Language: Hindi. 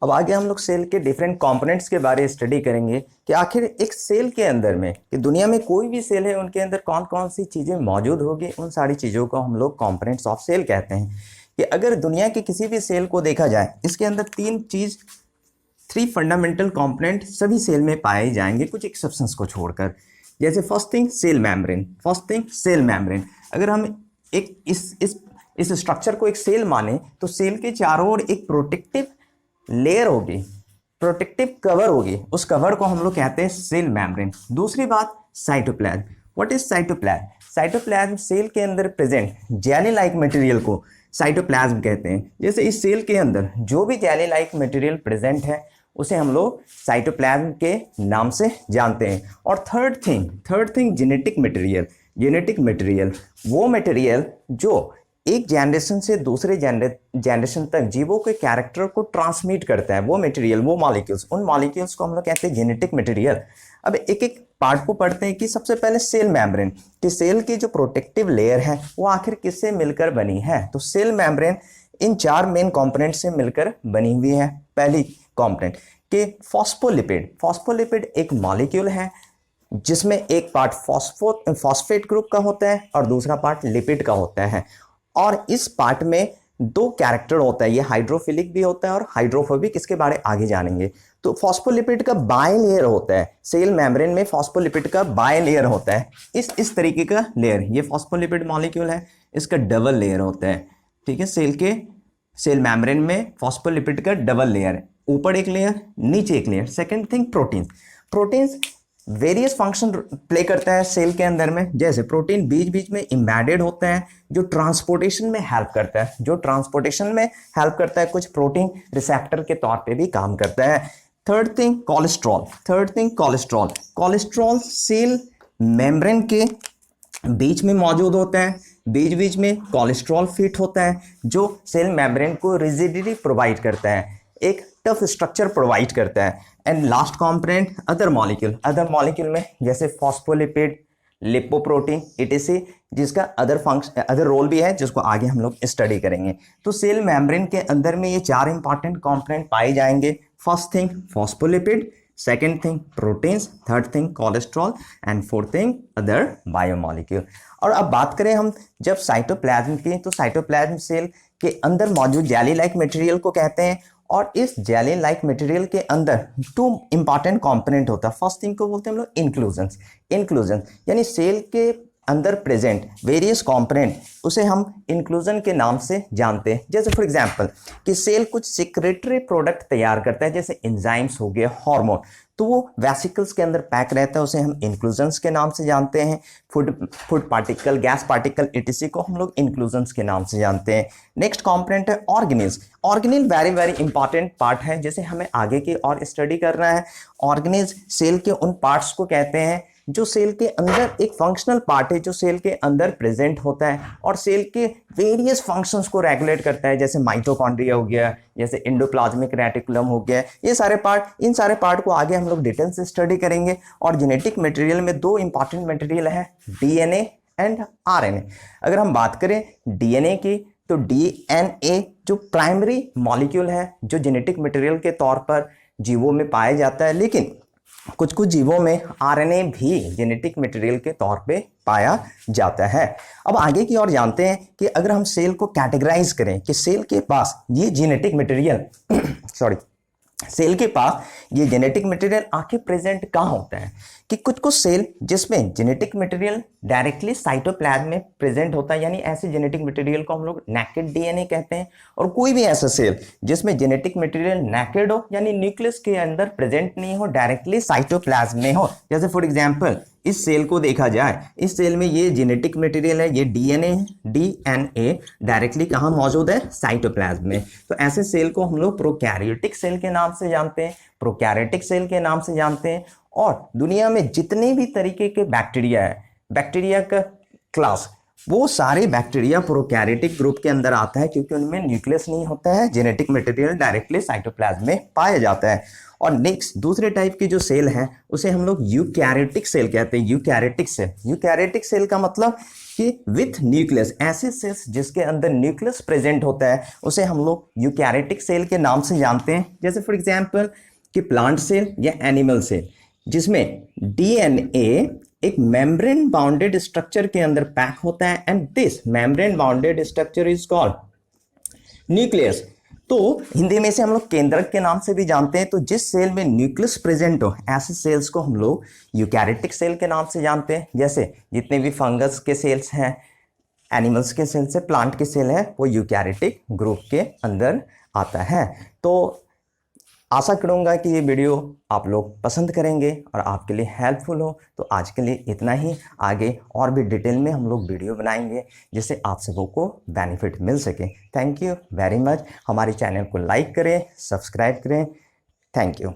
अब आगे हम लोग सेल के डिफरेंट कंपोनेंट्स के बारे में स्टडी करेंगे कि आखिर एक सेल के अंदर में, कि दुनिया में कोई भी सेल है उनके अंदर कौन कौन सी चीज़ें मौजूद होगी। उन सारी चीज़ों को हम लोग कंपोनेंट्स ऑफ सेल कहते हैं। कि अगर दुनिया के किसी भी सेल को देखा जाए, इसके अंदर थ्री फंडामेंटल कंपोनेंट सभी सेल में पाए जाएंगे, कुछ एक्सेप्शंस को छोड़कर। जैसे फर्स्ट थिंग सेल मेम्ब्रेन। अगर हम एक इस स्ट्रक्चर को एक सेल माने तो सेल के चारों ओर एक प्रोटेक्टिव लेयर होगी, प्रोटेक्टिव कवर होगी, उस कवर को हम लोग कहते हैं सेल मेम्ब्रेन। दूसरी बात cytoplasm. What is cytoplasm? Cytoplasm cell के अंदर प्रेजेंट जेली लाइक मटेरियल को साइटोप्लाज्म कहते हैं। जैसे इस सेल के अंदर जो भी जेली लाइक मटेरियल प्रेजेंट है उसे हम लोग साइटोप्लाज्म के नाम से जानते हैं। और थर्ड थिंग जेनेटिक मटेरियल, वो मटेरियल जो एक जनरेशन से दूसरे जनरेशन तक जीवों के कैरेक्टर को ट्रांसमिट करता है, वो मटेरियल, वो मॉलिक्यूल्स, उन मॉलिक्यूल्स को हम लोग कहते हैं जेनेटिक मटेरियल। अब एक एक पार्ट को पढ़ते हैं कि सबसे पहले सेल मेम्ब्रेन, कि सेल की जो प्रोटेक्टिव लेयर है वो आखिर किससे मिलकर बनी है। तो सेल मेम्ब्रेन इन चार मेन कंपोनेंट से मिलकर बनी हुई है। पहली कंपोनेंट कि फॉस्फोलिपिड एक मॉलिक्यूल है जिसमें एक पार्ट फॉस्फेट ग्रुप का होता है और दूसरा पार्ट लिपिड का होता है। और इस पार्ट में दो कैरेक्टर होता है, ये हाइड्रोफिलिक भी होता है और हाइड्रोफोबिक, इसके बारे आगे जानेंगे। तो फॉस्फोलिपिड का बाय लेयर होता है, सेल मेम्ब्रेन में फॉस्फोलिपिड का बाय लेयर होता है, इस तरीके का लेयर। ये फॉस्फोलिपिड मॉलिक्यूल है, इसका डबल लेयर होता है। ठीक है, सेल मेम्ब्रेन में फॉस्फोलिपिड का डबल लेयर है, ऊपर एक लेयर नीचे एक layer. Second thing proteins various function play करता है सेल के अंदर में। जैसे प्रोटीन बीच बीच में इम्बेडेड होता है जो ट्रांसपोर्टेशन में हेल्प करता है, कुछ प्रोटीन रिसेप्टर के तौर पे भी काम करता है। Third thing cholesterol cell membrane के बीच में मौजूद होता है, बीच बीच में कोलेस्ट्रॉल फिट होता है जो सेल मेम्ब्रेन को रिजिडिटी प्रोवाइड करता है, एक टफ स्ट्रक्चर प्रोवाइड करता है। And last component other molecule में जैसे फॉस्फोलिपिड, लिपोप्रोटीन etc, जिसका अदर रोल भी है जिसको आगे हम लोग स्टडी करेंगे। तो सेल मेम्ब्रेन के अंदर में ये चार इंपॉर्टेंट कंपोनेंट पाए जाएंगे। First thing phospholipid, second thing proteins, third thing cholesterol and fourth thing other biomolecule. और अब बात करें हम जब साइटोप्लाज्म की, तो साइटोप्लाज्म सेल के अंदर मौजूद जेली लाइक मटेरियल को कहते हैं। और इस जेली लाइक मटेरियल के अंदर टू इंपॉर्टेंट कंपोनेंट होता है। फर्स्ट थिंग को बोलते हैं हम लोग इंक्लूजन, यानी सेल के अंदर प्रेजेंट वेरियस कंपोनेंट, उसे हम इंक्लूजन के नाम से जानते हैं। जैसे फॉर एग्जांपल कि सेल कुछ सिक्रेटरी प्रोडक्ट तैयार करता है, जैसे एंजाइम्स हो गए, हार्मोन, तो वो वेसिकल्स के अंदर पैक रहता है, उसे हम इंक्लूजन्स के नाम से जानते हैं। Food particle, gas particle etc को हम लोग इंक्लूजन्स के नाम से जानते हैं। नेक्स्ट कंपोनेंट है ऑर्गेनील वेरी इंपॉर्टेंट पार्ट है, जैसे हमें आगे की और स्टडी करना है। ऑर्गेनीज सेल के उन पार्ट्स को कहते हैं जो सेल के अंदर एक फंक्शनल पार्ट है, जो सेल के अंदर प्रेजेंट होता है और सेल के वेरियस फंक्शंस को रेगुलेट करता है, जैसे माइटोकॉन्ड्रिया हो गया, जैसे एंडोप्लाज्मिक रेटिकुलम हो गया। इन सारे पार्ट को आगे हम लोग डिटेल से स्टडी करेंगे। और जेनेटिक मटेरियल में दो इंपॉर्टेंट मटेरियल है, डीएनए एंड आरएनए। अगर हम बात करें डीएनए की, तो डीएनए जो प्राइमरी मॉलिक्यूल है जो जेनेटिक मटेरियल के तौर पर जीवों में पाया जाता है, लेकिन कुछ जीवों में आरएनए भी जेनेटिक मटेरियल के तौर पे पाया जाता है। अब आगे की ओर जानते हैं कि अगर हम सेल को कैटेगराइज करें कि सेल के पास ये जेनेटिक मटेरियल सेल के पास ये जेनेटिक मटेरियल आखिर प्रेजेंट कहाँ होता है। कि कुछ सेल जिसमें जेनेटिक मटेरियल डायरेक्टली साइटोप्लाज्म में प्रेजेंट होता है, यानी ऐसे जेनेटिक मटेरियल को हम लोग नेकेड डीएनए कहते हैं। और कोई भी ऐसा सेल जिसमें जेनेटिक मटेरियल नेकेड हो, यानी न्यूक्लियस के अंदर प्रेजेंट नहीं हो, डायरेक्टली साइटोप्लाज्म में हो। जैसे फॉर एग्जाम्पल इस सेल को देखा जाए, इस सेल में ये जेनेटिक मटेरियल है, ये डीएनए डायरेक्टली कहाँ मौजूद है, साइटोप्लाज्म में। तो ऐसे सेल को हम लोग प्रोकैरियोटिक सेल के नाम से जानते हैं। और दुनिया में जितने भी तरीके के बैक्टीरिया है, बैक्टीरिया का क्लास, वो सारे बैक्टीरिया प्रोकैरियोटिक ग्रुप के अंदर आता है, क्योंकि उनमें न्यूक्लियस नहीं होता है, जेनेटिक मटेरियल डायरेक्टली साइटोप्लाज्म में पाया जाता है। और नेक्स्ट दूसरे टाइप की जो सेल है उसे हम लोग यूकैरियोटिक सेल कहते हैं। यूकैरियोटिक सेल का मतलब कि विथ न्यूक्लियस, ऐसे सेल्स जिसके अंदर न्यूक्लियस प्रेजेंट होता है उसे हम लोग यूकैरियोटिक सेल के नाम से जानते हैं। जैसे फॉर एग्जांपल कि प्लांट सेल या एनिमल सेल, जिसमें डीएनए एक मेम्ब्रेन बाउंडेड स्ट्रक्चर के अंदर पैक होता है and this membrane bounded structure is called nucleus. तो हिंदी में से हम लोग केंद्रक के नाम से भी जानते हैं। तो जिस सेल में न्यूक्लियस प्रेजेंट हो ऐसे सेल्स को हम लोग यूकैरियोटिक सेल के नाम से जानते हैं। जैसे जितने भी फंगस के सेल्स हैं, एनिमल्स के सेल्स है, प्लांट के सेल है, वो यूकैरियोटिक ग्रुप के अंदर आता है। तो आशा करूँगा कि ये वीडियो आप लोग पसंद करेंगे और आपके लिए हेल्पफुल हो। तो आज के लिए इतना ही, आगे और भी डिटेल में हम लोग वीडियो बनाएंगे जिससे आप सबों को बेनिफिट मिल सके। Thank you very much. हमारे चैनल को लाइक करें, सब्सक्राइब करें। Thank you.